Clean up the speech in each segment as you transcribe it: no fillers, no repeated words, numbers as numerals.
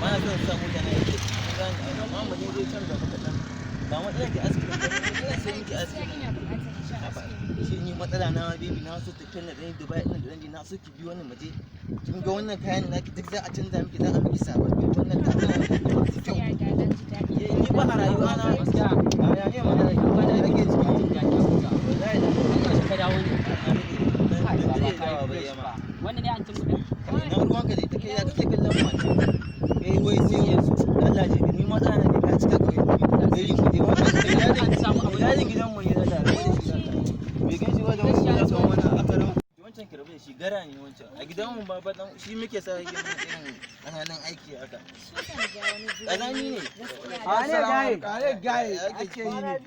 ana son sa mutane yake gani amma mu je can da muka dan ba mu irin ki aski ba sai miki aski shi ni matsala na baby na so tafiya na dan Dubai din da dan na so ki bi wannan maje kin ga wannan kayan naki duk za a canza miki za a miki sababbi wannan kayan ni ba a rayuwa na gaskiya ya ne mana ba da rage ciki wallahi da Allah ka dawo ne wannan ne an cin kudin na ruwanka da take ya take kallon mu wai sai yanzu Allah ji ni matsala ne ka cika kai dai ku dai wannan an samu abu da gidan mu ne da tare bai gaji wa da wannan akaran wancan kirbe shi gara ne wancan a gidan mu ba dan shi muke sa yake irin kananan aiki haka kanani ne kare gai ake yi ne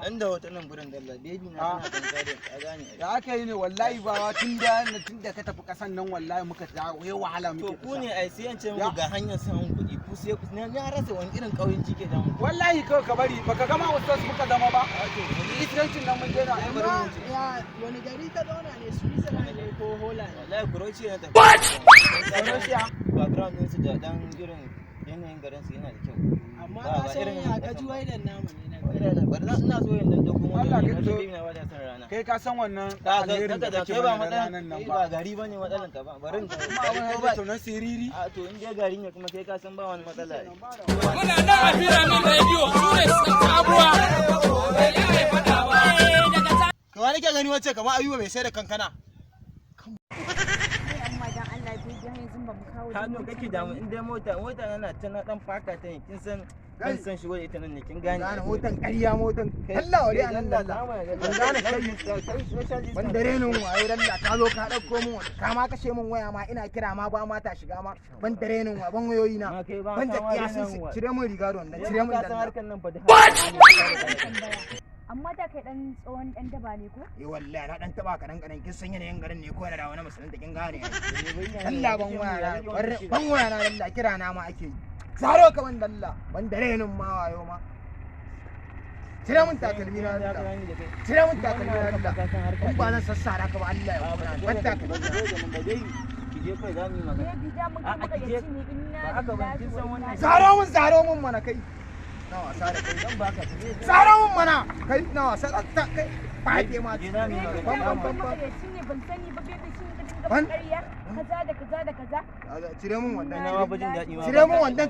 inda wata nan burin dalla baby na tana kankare ka gane da aka yi ne wallahi ba tun da ka tafi kasan nan wallahi muka dawo yayi wahala muke to ku ne ai sai an ce muku ga hanyar samun kuɗi ku sai ku ne ya rasa wani irin kauyen cike da mu wallahi kawai ka bari baka gama ustaz muka zama ba israncin nan mun daina ai bari mu ya wani gari ka zauna ne Switzerland ne ko Holland wallahi Croatia ne ta Croatia background din su da dan irin yanayin garin su yana da kyau amma ka san ya ka ji waidan namu ne bari ina so yin dan dogon Allah ka so na wata san rana kai ka san wannan alherin da kake ba matsalan nan ba gari bane matsalan ka ba barin ka ba to na siriri a to in dai gari ne kuma kai ka san ba wani matsala muna da afira min radio sune abuwa kawai nake gani wacce kamar Ayuba mai sai da kankana hannu kake damu in dai mota na ta na dan faka ta ne kin san kan san shigo da ita nan ne kin gane gane motan ƙarya motan Allah wari an Allah ban gane kai ban dare nun waye ralla ka zo ka dauko mun ka ma kashe mun waya ma ina kira ma ba ma ta shiga ma ban dare nun wa ban wayoyi na ban ta kiyasin cire mun riga da wannan cire mun da harkan nan fa amma da kai dan tsohon dan daba ne ko wallahi na dan taba kadan kin san yanayin garin ne ko da wani musulun da kin gane Allah ban waya na Allah kira na ma ake yi zaro ka ban dalla ban dare nun ma wayo ma cire mun takalmi na Allah cire mun takalmi na Allah kun ba zan sassara ka ba Allah ya kuma ban takalmi ki je kai zamu magana a ki je ba aka ban kin san wannan zaro mun mana kai na wasa da kai dan baka zaro mun mana kai na wasa da kai ba ke ma je zamu magana ban sani ba bai shi ban ƙarya kaza da kaza cire mun wannan na ba jin daɗi ma cire mun wannan